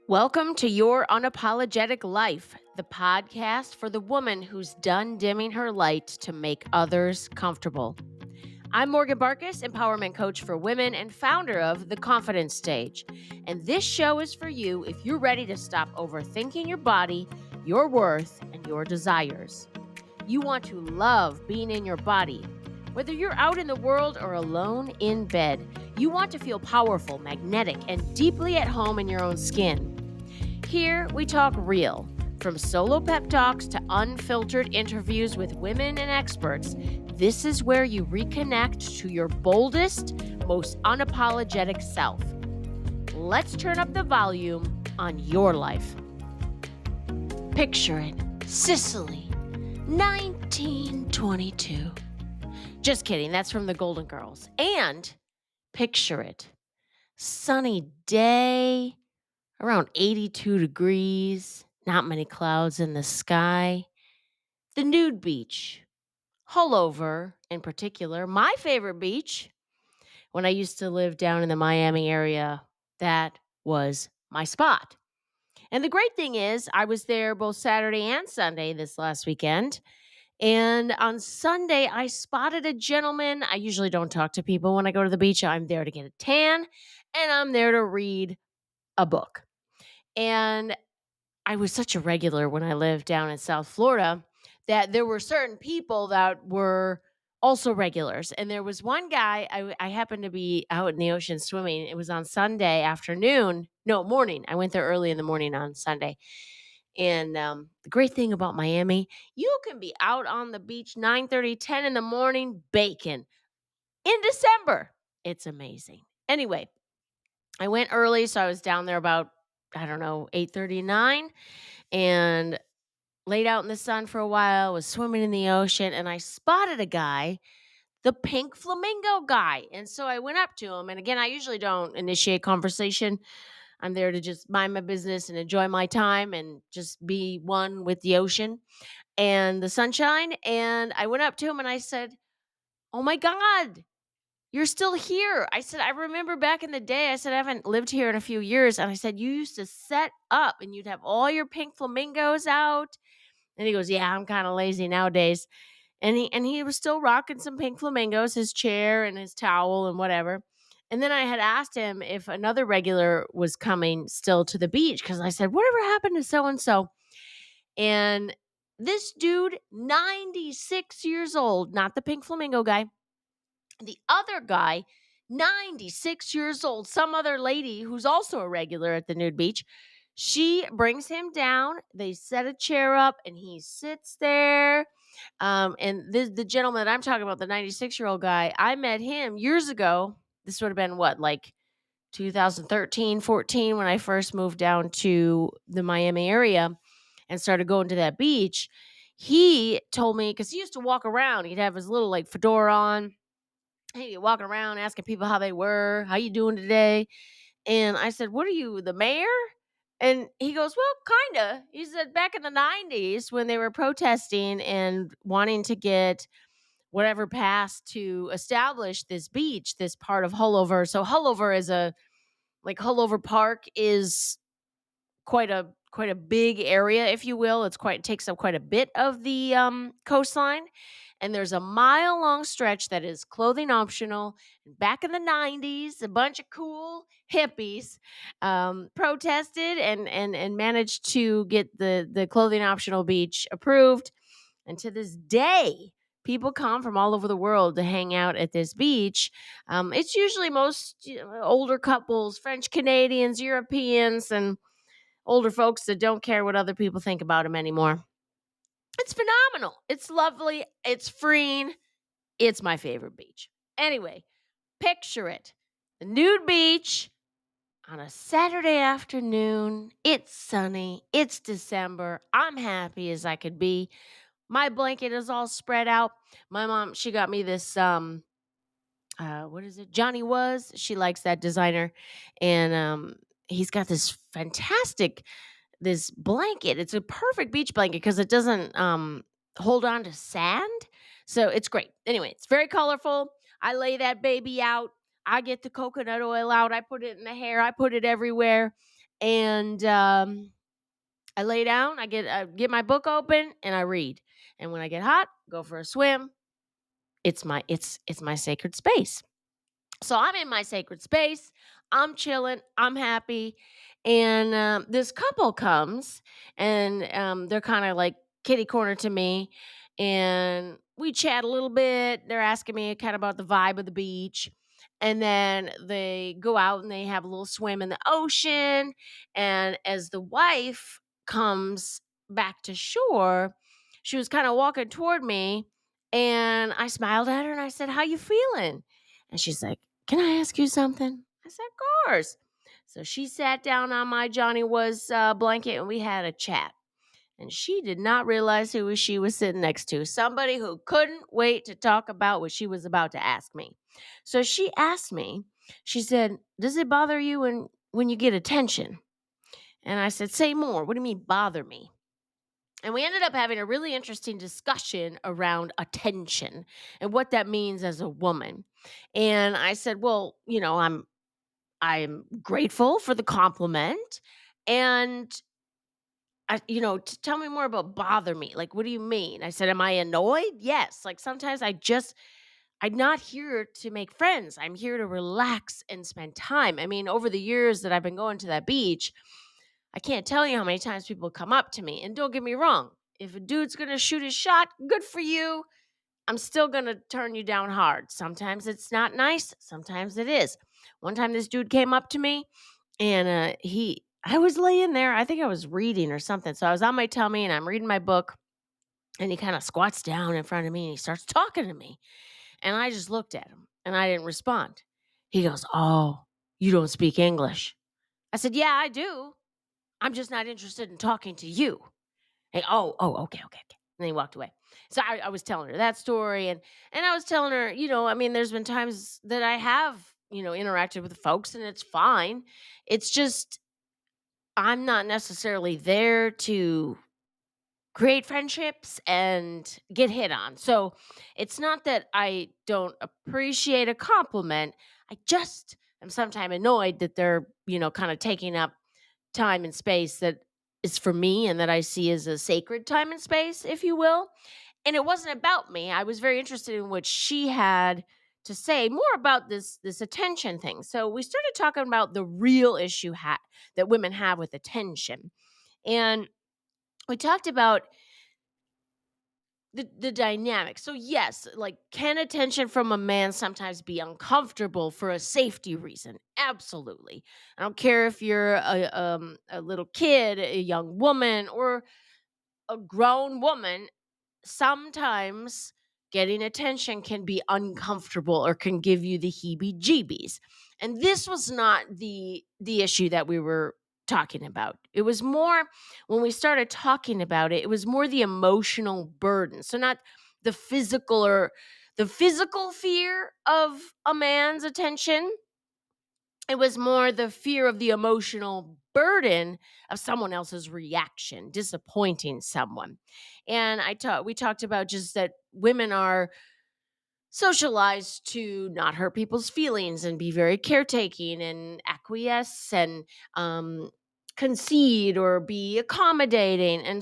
Welcome to Your Unapologetic Life, the podcast for the woman who's done dimming her light to make others comfortable. I'm Morgan Barkus, empowerment coach for women and founder of The Confidence Stage. And this show is for you if you're ready to stop overthinking your body, your worth, and your desires. You want to love being in your body. Whether you're out in the world or alone in bed, you want to feel powerful, magnetic, and deeply at home in your own skin. Here, we talk real. From solo pep talks to unfiltered interviews with women and experts, this is where you reconnect to your boldest, most unapologetic self. Let's turn up the volume on your life. Picture it, Sicily, 1922. Just kidding, that's from the Golden Girls. And picture it, sunny day, around 82 degrees, not many clouds in the sky. The nude beach, Hullover in particular, my favorite beach. When I used to live down in the Miami area, that was my spot. And the great thing is, I was there both Saturday and Sunday this last weekend. And on Sunday, I spotted a gentleman. I usually don't talk to people when I go to the beach. I'm there to get a tan and I'm there to read a book. And I was such a regular when I lived down in South Florida that there were certain people that were also regulars. And there was one guy, I happened to be out in the ocean swimming. It was on Sunday afternoon. No, morning. I went there early in the morning on Sunday. And the great thing about Miami, you can be out on the beach 9:30, 10 in the morning baking in December. It's amazing. Anyway, I went early, so I was down there about, I don't know, 8:39 and laid out in the sun for a while, was swimming in the ocean, and I spotted a guy, the pink flamingo guy. And so I went up to him. And again, I usually don't initiate conversation. I'm there to just mind my business and enjoy my time and just be one with the ocean and the sunshine. And I went up to him and I said, "Oh my God, you're still here." I said, "I remember back in the day." I said, "I haven't lived here in a few years." And I said, "You used to set up and you'd have all your pink flamingos out." And he goes, "Yeah, I'm kind of lazy nowadays." And he was still rocking some pink flamingos, his chair and his towel and whatever. And then I had asked him if another regular was coming still to the beach because I said, "Whatever happened to so and so?" And this dude, 96 years old, not the pink flamingo guy, the other guy, 96 years old, some other lady who's also a regular at the nude beach, she brings him down. They set a chair up and he sits there. And the gentleman that I'm talking about, the 96-year-old guy, I met him years ago. This would have been what, like 2013, 14, when I first moved down to the Miami area and started going to that beach. He told me, because he used to walk around, he'd have his little like fedora on. He'd be walking around asking people how they were, "How you doing today?" And I said, "What are you, the mayor?" And he goes, "Well, kinda." He said back in the 90s when they were protesting and wanting to get whatever passed to establish this beach, this part of Hullover. So Hullover is Hullover Park is quite a big area, if you will. It takes up quite a bit of the coastline. And there's a mile long stretch that is clothing optional. Back in the 90s, a bunch of cool hippies protested and managed to get the clothing optional beach approved. And to this day, people come from all over the world to hang out at this beach. It's usually most older couples, French Canadians, Europeans, and older folks that don't care what other people think about them anymore. It's phenomenal. It's lovely. It's freeing. It's my favorite beach. Anyway, picture it. The nude beach on a Saturday afternoon. It's sunny. It's December. I'm happy as I could be. My blanket is all spread out. My mom, she got me this what is it? Johnny Was. She likes that designer. And he's got this blanket. It's a perfect beach blanket because it doesn't hold on to sand. So it's great. Anyway, it's very colorful. I lay that baby out. I get the coconut oil out. I put it in the hair. I put it everywhere. And I lay down, I get my book open and I read. And when I get hot, go for a swim. It's my sacred space. So I'm in my sacred space. I'm chilling. I'm happy. And this couple comes and they're kind of like kitty corner to me. And we chat a little bit. They're asking me kind of about the vibe of the beach. And then they go out and they have a little swim in the ocean. And as the wife comes back to shore, she was kind of walking toward me. And I smiled at her and I said, "How you feeling?" And she's like, "Can I ask you something?" I said, "Of course." So she sat down on my Johnny Was blanket and we had a chat. And she did not realize who she was sitting next to. Somebody who couldn't wait to talk about what she was about to ask me. So she asked me, she said, "Does it bother you when you get attention?" And I said, "Say more. What do you mean bother me?" And we ended up having a really interesting discussion around attention and what that means as a woman. And I said, "Well, I'm grateful for the compliment. And tell me more about bother me. Like, what do you mean?" I said, "Am I annoyed?" Yes. Like sometimes I'm not here to make friends. I'm here to relax and spend time. I mean, over the years that I've been going to that beach, I can't tell you how many times people come up to me. And don't get me wrong, if a dude's gonna shoot his shot, good for you. I'm still gonna turn you down hard. Sometimes it's not nice, sometimes it is. One time this dude came up to me and I was laying there, I think I was reading or something. So I was on my tummy and I'm reading my book, and he kind of squats down in front of me and he starts talking to me. And I just looked at him and I didn't respond. He goes, "Oh, you don't speak English." I said, "Yeah, I do. I'm just not interested in talking to you." Hey, oh, okay, okay, okay. And then he walked away. So I was telling her that story, and I was telling her, I mean, there's been times that I have, interacted with folks and it's fine. It's just I'm not necessarily there to create friendships and get hit on. So it's not that I don't appreciate a compliment. I just am sometimes annoyed that they're, kind of taking up time and space that is for me and that I see as a sacred time and space, if you will. And it wasn't about me. I was very interested in what she had to say more about this attention thing. So we started talking about the real issue that women have with attention. And we talked about the dynamic. So yes, like can attention from a man sometimes be uncomfortable for a safety reason? Absolutely. I don't care if you're a little kid, a young woman, or a grown woman. Sometimes getting attention can be uncomfortable or can give you the heebie-jeebies. And this was not the issue that we were talking about. It was more when we started talking about it, it was more the emotional burden. So not the physical or the physical fear of a man's attention, it was more the fear of the emotional burden of someone else's reaction, disappointing someone. And we talked about just that women are socialized to not hurt people's feelings and be very caretaking and acquiesce and concede or be accommodating. And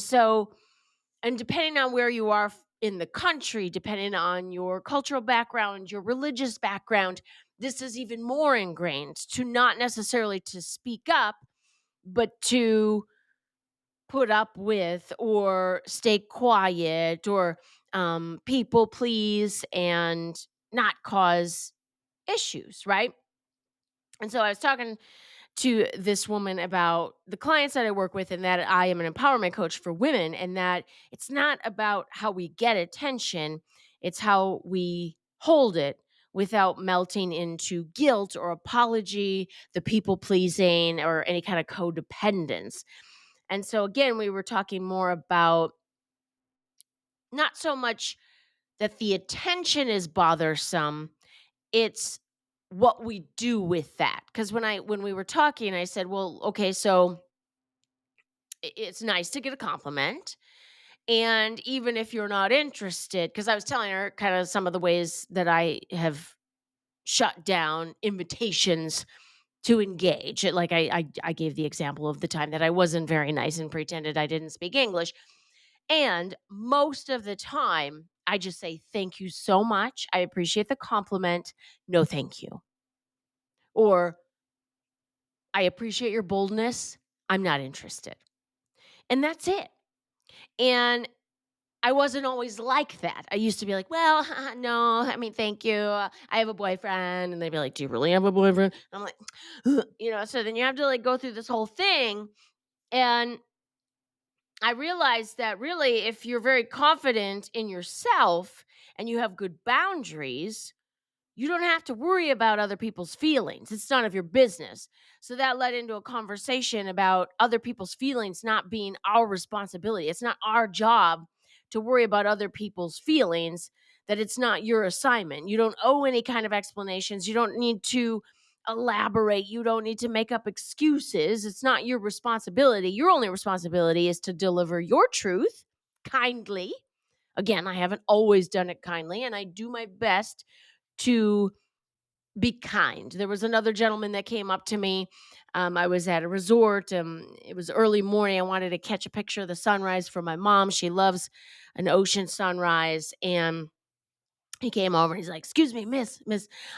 depending on where you are in the country, depending on your cultural background, your religious background, this is even more ingrained to not necessarily to speak up, but to put up with or stay quiet or people please and not cause issues, right? And so I was talking to this woman about the clients that I work with and that I am an empowerment coach for women and that it's not about how we get attention, it's how we hold it without melting into guilt or apology, the people pleasing or any kind of codependence. And so again, we were talking more about not so much that the attention is bothersome, it's what we do with that. Because when we were talking, I said, "Well, okay, so it's nice to get a compliment, and even if you're not interested," because I was telling her kind of some of the ways that I have shut down invitations to engage. Like I gave the example of the time that I wasn't very nice and pretended I didn't speak English. And most of the time, I just say, "Thank you so much. I appreciate the compliment. No, thank you." Or, "I appreciate your boldness. I'm not interested." And that's it. And I wasn't always like that. I used to be like, "Well, no, I mean, thank you. I have a boyfriend." And they'd be like, "Do you really have a boyfriend?" And I'm like, so then you have to like go through this whole thing. And I realized that really, if you're very confident in yourself and you have good boundaries, you don't have to worry about other people's feelings. It's none of your business. So that led into a conversation about other people's feelings not being our responsibility. It's not our job to worry about other people's feelings, that it's not your assignment. You don't owe any kind of explanations. You don't need to elaborate. You don't need to make up excuses. It's not your responsibility. Your only responsibility is to deliver your truth kindly. Again, I haven't always done it kindly, and I do my best to be kind. There was another gentleman that came up to me. I was at a resort. It was early morning. I wanted to catch a picture of the sunrise for my mom. She loves an ocean sunrise. And he came over and he's like, "Excuse me, miss,"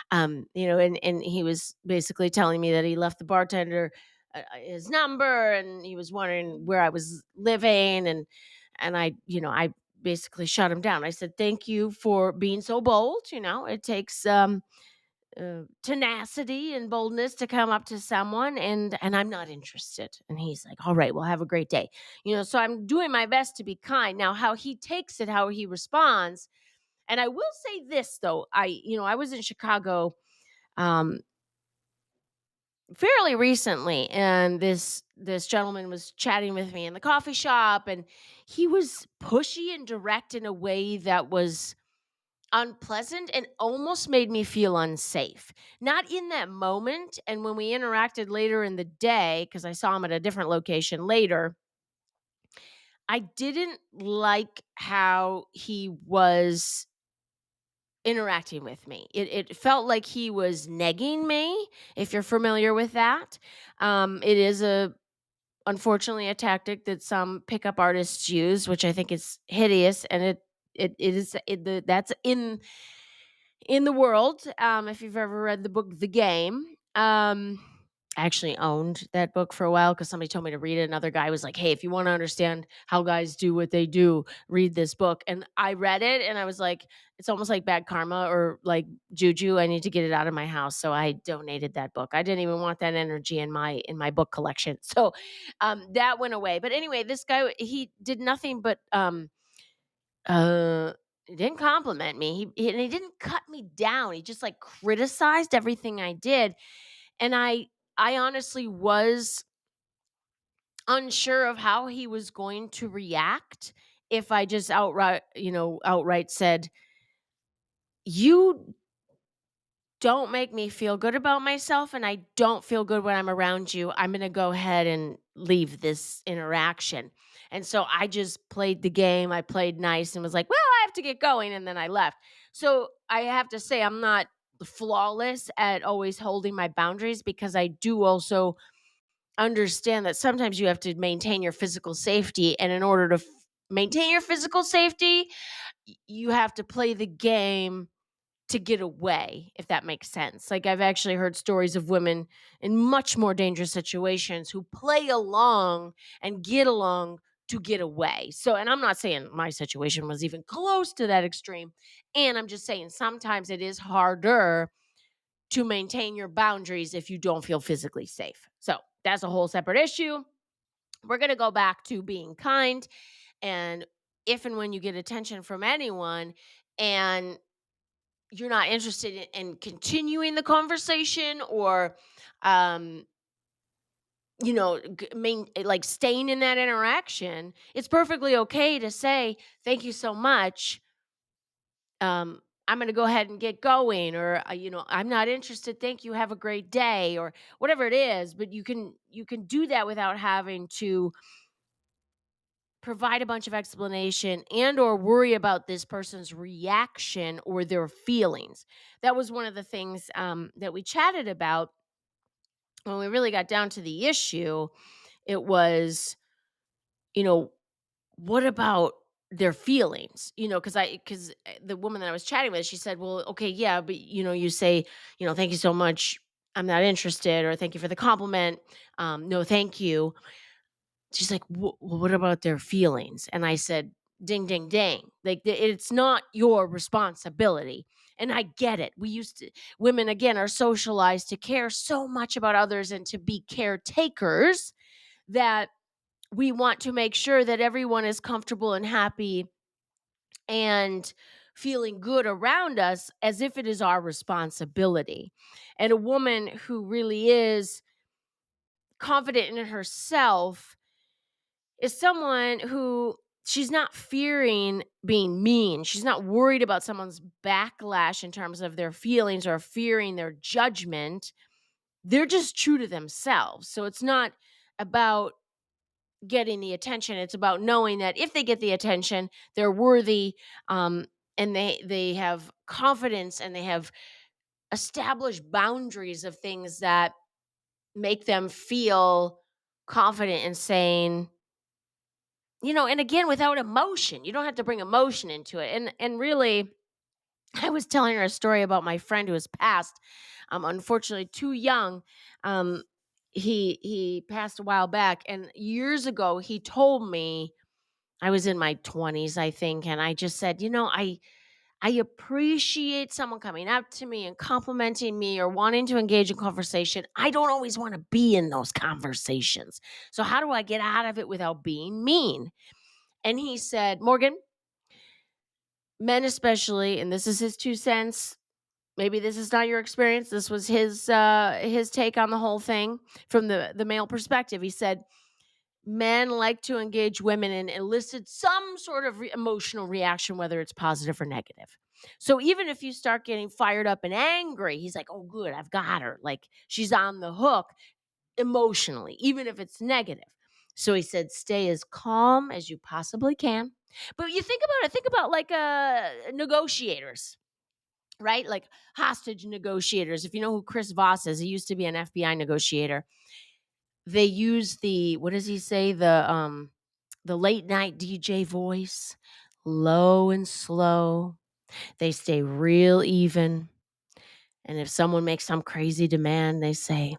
and he was basically telling me that he left the bartender his number, and he was wondering where I was living. And I basically shut him down. I said, "Thank you for being so bold. It takes tenacity and boldness to come up to someone, and I'm not interested." And he's like, "All right, well, have a great day." So I'm doing my best to be kind. Now, how he takes it, how he responds. And I will say this though, I was in Chicago um fairly recently, and this gentleman was chatting with me in the coffee shop, and he was pushy and direct in a way that was unpleasant and almost made me feel unsafe. Not in that moment, and when we interacted later in the day, because I saw him at a different location later, I didn't like how he was interacting with me. It felt like he was negging me, if you're familiar with that. It is unfortunately a tactic that some pickup artists use, which I think is hideous, and that's in the world. If you've ever read the book The Game, I actually owned that book for a while because somebody told me to read it. Another guy was like, "Hey, if you want to understand how guys do what they do, read this book." And I read it, and I was like, it's almost like bad karma or like juju. I need to get it out of my house. So I donated that book. I didn't even want that energy in my book collection. So that went away. But anyway, this guy, he did nothing but uh, he didn't compliment me. And he didn't cut me down. He just like criticized everything I did. And I honestly was unsure of how he was going to react if I just outright said, "You don't make me feel good about myself, and I don't feel good when I'm around you. I'm going to go ahead and leave this interaction." And so I just played the game. I played nice and was like, "Well, I have to get going." And then I left. So I have to say, I'm not flawless at always holding my boundaries, because I do also understand that sometimes you have to maintain your physical safety. And in order to maintain your physical safety, you have to play the game to get away, if that makes sense. Like, I've actually heard stories of women in much more dangerous situations who play along and get along to get away. So, and I'm not saying my situation was even close to that extreme. And I'm just saying sometimes it is harder to maintain your boundaries if you don't feel physically safe. So, that's a whole separate issue. We're going to go back to being kind. And if and when you get attention from anyone, and you're not interested in continuing the conversation, or um like staying in that interaction, it's perfectly okay to say, "Thank you so much, I'm going to go ahead and get going," or "I'm not interested, thank you, have a great day," or whatever it is. But you can do that without having to provide a bunch of explanation and or worry about this person's reaction or their feelings. That was one of the things that we chatted about when we really got down to the issue, it was, you know, what about their feelings? Because the woman that I was chatting with, she said, "Well, okay, yeah, but you say, thank you so much. I'm not interested, or thank you for the compliment. No, thank you." She's like, Well, what about their feelings?" And I said, "Ding, ding, ding. Like, it's not your responsibility." And I get it. Women again are socialized to care so much about others and to be caretakers that we want to make sure that everyone is comfortable and happy and feeling good around us as if it is our responsibility. And a woman who really is confident in herself is someone who she's not fearing being mean. She's not worried about someone's backlash in terms of their feelings or fearing their judgment. They're just true to themselves. So it's not about getting the attention. It's about knowing that if they get the attention, they're worthy, um, and they have confidence and they have established boundaries of things that make them feel confident in saying, and again, without emotion. You don't have to bring emotion into it. And really, I was telling her a story about my friend who has passed, unfortunately too young. Um, he passed a while back, and years ago he told me, I was in my 20s, I think, and I just said, I appreciate someone coming up to me and complimenting me or wanting to engage in conversation. I don't always want to be in those conversations. So how do I get out of it without being mean? And he said, "Morgan, men especially, and this is his 2 cents. Maybe this is not your experience. This was his take on the whole thing from the male perspective." He said, "Men like to engage women and elicit some sort of emotional reaction, whether it's positive or negative. So even if you start getting fired up and angry," he's like, "Oh, good, I've got her. Like, she's on the hook emotionally, even if it's negative." So he said, "Stay as calm as you possibly can." But you think about like negotiators, right? Like hostage negotiators. If you know who Chris Voss is, he used to be an FBI negotiator. They use what does he say? The late night DJ voice, low and slow. They stay real even. And if someone makes some crazy demand, they say,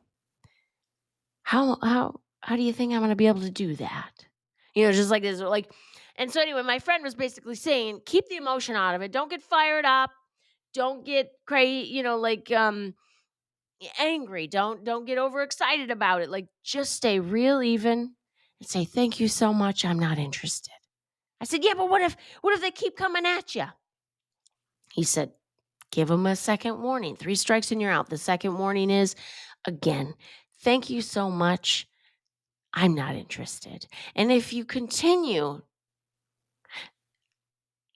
how do you think I'm gonna be able to do that? Just like this, like. And so anyway, my friend was basically saying, keep the emotion out of it. Don't get fired up. Don't get crazy, like angry. Don't get overexcited about it. Like, just stay real even and say, "Thank you so much. I'm not interested." I said, "Yeah, but what if they keep coming at you?" He said, "Give them a second warning. 3 strikes and you're out. The second warning is, again, thank you so much. I'm not interested. And if you continue,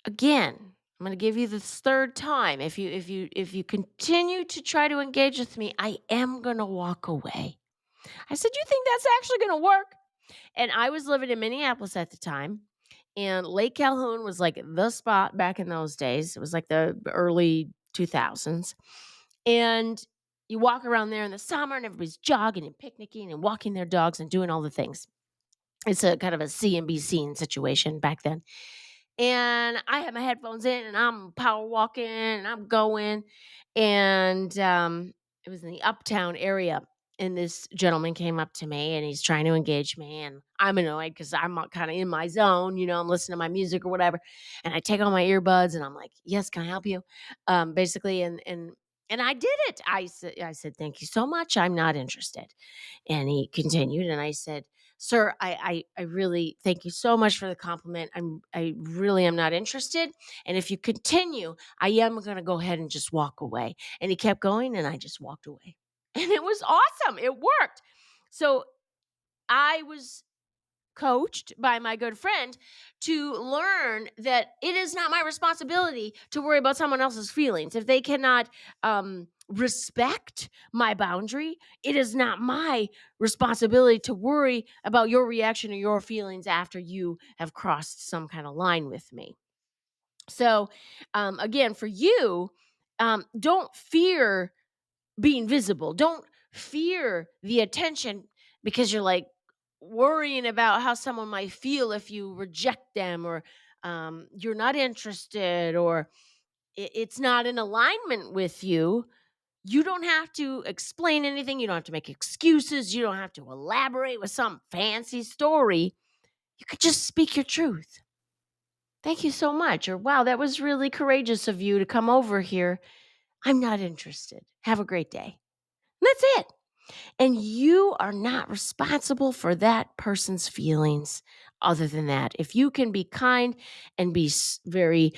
again, I'm going to give you this third time. If you continue to try to engage with me, I am going to walk away." I said, "You think that's actually going to work?" And I was living in Minneapolis at the time, and Lake Calhoun was like the spot back in those days. It was like the early 2000s. And you walk around there in the summer, and everybody's jogging and picnicking and walking their dogs and doing all the things. It's a kind of a C and B scene situation back then. And I had my headphones in and I'm power walking and I'm going. And it was in the uptown area. And this gentleman came up to me and he's trying to engage me. And I'm annoyed because I'm kind of in my zone, I'm listening to my music or whatever. And I take all my earbuds and I'm like, "Yes, can I help you?" Basically. And I did it. I said, "Thank you so much. I'm not interested." And he continued, and I said, "Sir, I really thank you so much for the compliment. I really am not interested. And if you continue, I am going to go ahead and just walk away." And he kept going, and I just walked away. And it was awesome. It worked. So I was coached by my good friend to learn that it is not my responsibility to worry about someone else's feelings. If they cannot respect my boundary, it is not my responsibility to worry about your reaction or your feelings after you have crossed some kind of line with me. So, again, for you, don't fear being visible. Don't fear the attention because you're like worrying about how someone might feel if you reject them, or you're not interested, or it's not in alignment with you. You don't have to explain anything. You don't have to make excuses. You don't have to elaborate with some fancy story. You could just speak your truth. Thank you so much. Or, wow, that was really courageous of you to come over here. I'm not interested. Have a great day. That's it. And you are not responsible for that person's feelings other than that. If you can be kind and be very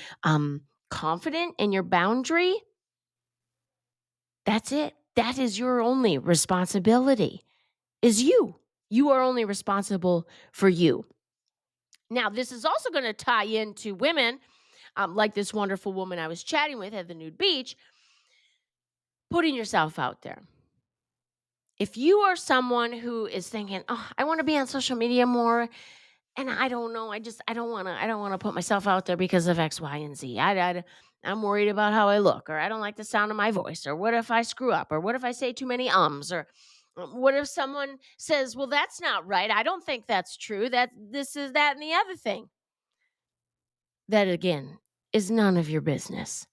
confident in your boundary, that's it. That is your only responsibility, is you. You are only responsible for you. Now, this is also going to tie into women, like this wonderful woman I was chatting with at the nude beach, putting yourself out there. If you are someone who is thinking, "Oh, I want to be on social media more, and I don't know, I don't want to put myself out there because of X, Y, and Z. I'm worried about how I look, or I don't like the sound of my voice, or what if I screw up, or what if I say too many ums, or what if someone says, well, that's not right. I don't think that's true. That this is that and the other thing." That again is none of your business.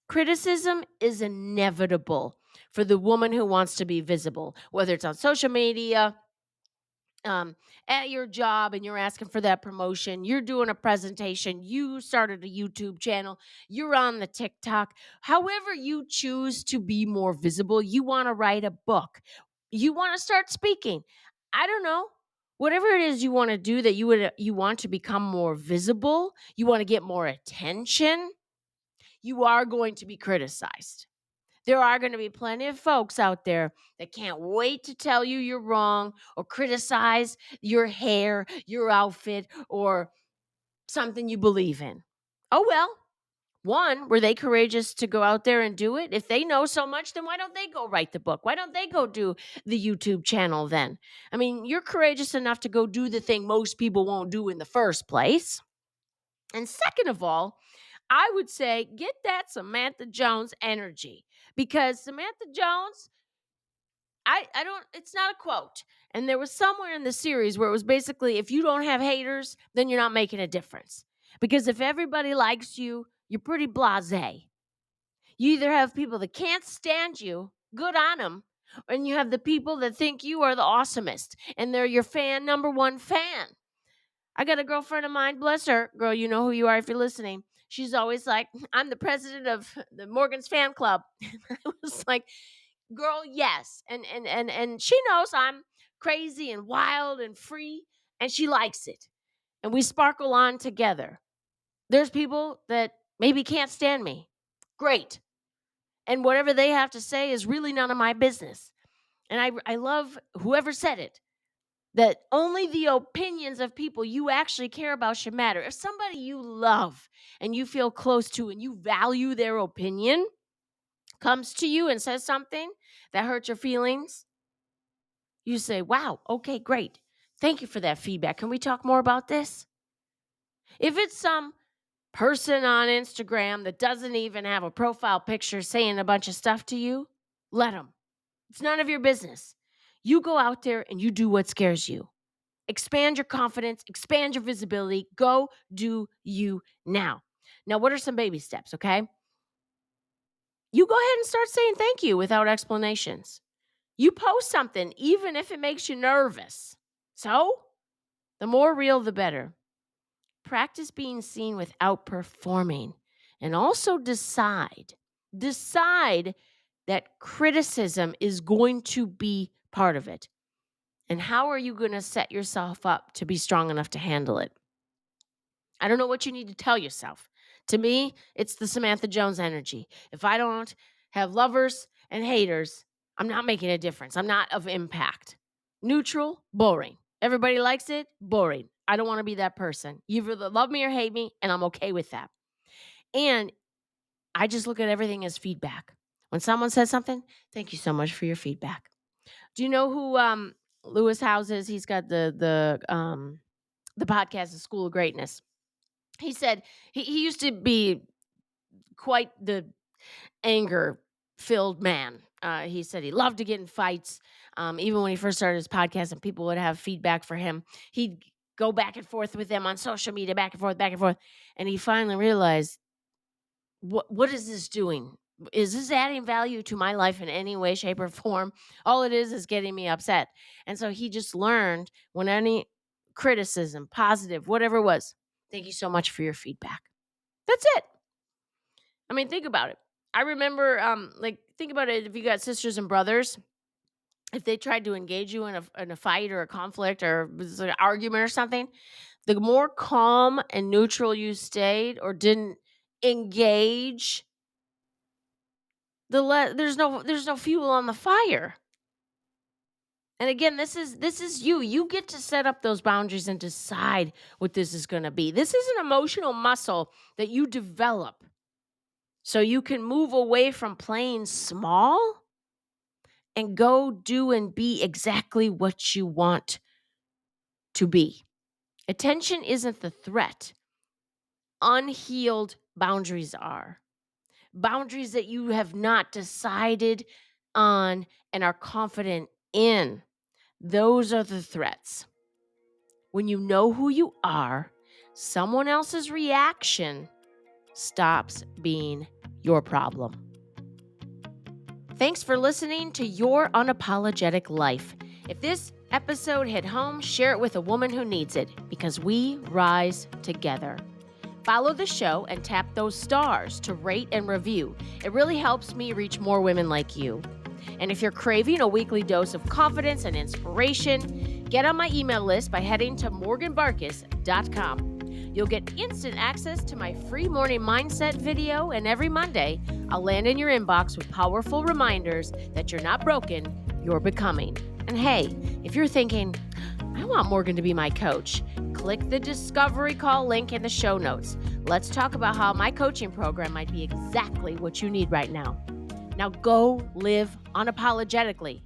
Criticism is inevitable for the woman who wants to be visible, whether it's on social media, at your job, and you're asking for that promotion, you're doing a presentation, you started a YouTube channel, you're on the TikTok. However, you choose to be more visible, you want to write a book, you want to start speaking. I don't know. Whatever it is you want to do, that you want to become more visible, you want to get more attention, you are going to be criticized. There are going to be plenty of folks out there that can't wait to tell you you're wrong, or criticize your hair, your outfit, or something you believe in. Oh, well, one, were they courageous to go out there and do it? If they know so much, then why don't they go write the book? Why don't they go do the YouTube channel then? I mean, you're courageous enough to go do the thing most people won't do in the first place. And second of all, I would say get that Samantha Jones energy, because Samantha Jones, I don't, it's not a quote. And there was somewhere in the series where it was basically, if you don't have haters, then you're not making a difference. Because if everybody likes you, you're pretty blasé. You either have people that can't stand you, good on them, and you have the people that think you are the awesomest and they're your number one fan. I got a girlfriend of mine, bless her. Girl, you know who you are if you're listening. She's always like, I'm the president of the Morgan's fan club. I was like, girl, yes. And she knows I'm crazy and wild and free, and she likes it. And we sparkle on together. There's people that maybe can't stand me. Great. And whatever they have to say is really none of my business. And I love whoever said it, that only the opinions of people you actually care about should matter. If somebody you love and you feel close to and you value their opinion comes to you and says something that hurts your feelings, you say, wow, okay, great. Thank you for that feedback. Can we talk more about this? If it's some person on Instagram that doesn't even have a profile picture saying a bunch of stuff to you, let them. It's none of your business. You go out there and you do what scares you. Expand your confidence, expand your visibility. Go do you now. Now, what are some baby steps, okay? You go ahead and start saying thank you without explanations. You post something, even if it makes you nervous. So, the more real, the better. Practice being seen without performing. And also decide that criticism is going to be part of it. And how are you going to set yourself up to be strong enough to handle it? I don't know what you need to tell yourself. To me, it's the Samantha Jones energy. If I don't have lovers and haters, I'm not making a difference. I'm not of impact. Neutral, boring. Everybody likes it, boring. I don't want to be that person. You either love me or hate me, and I'm okay with that. And I just look at everything as feedback. When someone says something, thank you so much for your feedback. Do you know who Lewis Howes is? He's got the podcast, The School of Greatness. He said he used to be quite the anger filled man. He said he loved to get in fights. Even when he first started his podcast and people would have feedback for him, he'd go back and forth with them on social media, back and forth, back and forth. And he finally realized, what is this doing? Is this adding value to my life in any way, shape, or form? All it is getting me upset. And so he just learned, when any criticism, positive, whatever it was, thank you so much for your feedback. That's it. I mean, think about it. I remember, think about it. If you got sisters and brothers, if they tried to engage you in a fight or a conflict or was an argument or something, the more calm and neutral you stayed or didn't engage, there's no fuel on the fire. And again, this is you. You get to set up those boundaries and decide what this is going to be. This is an emotional muscle that you develop so you can move away from playing small and go do and be exactly what you want to be. Attention isn't the threat. Unhealed boundaries are. Boundaries that you have not decided on and are confident in. Those are the threats. When you know who you are, someone else's reaction stops being your problem. Thanks for listening to Your Unapologetic Life. If this episode hit home, share it with a woman who needs it, because we rise together. Follow the show and tap those stars to rate and review. It really helps me reach more women like you. And if you're craving a weekly dose of confidence and inspiration, get on my email list by heading to morganbarkus.com. You'll get instant access to my free morning mindset video, and every Monday, I'll land in your inbox with powerful reminders that you're not broken, you're becoming. And hey, if you're thinking, I want Morgan to be my coach, click the discovery call link in the show notes. Let's talk about how my coaching program might be exactly what you need right now. Now go live unapologetically.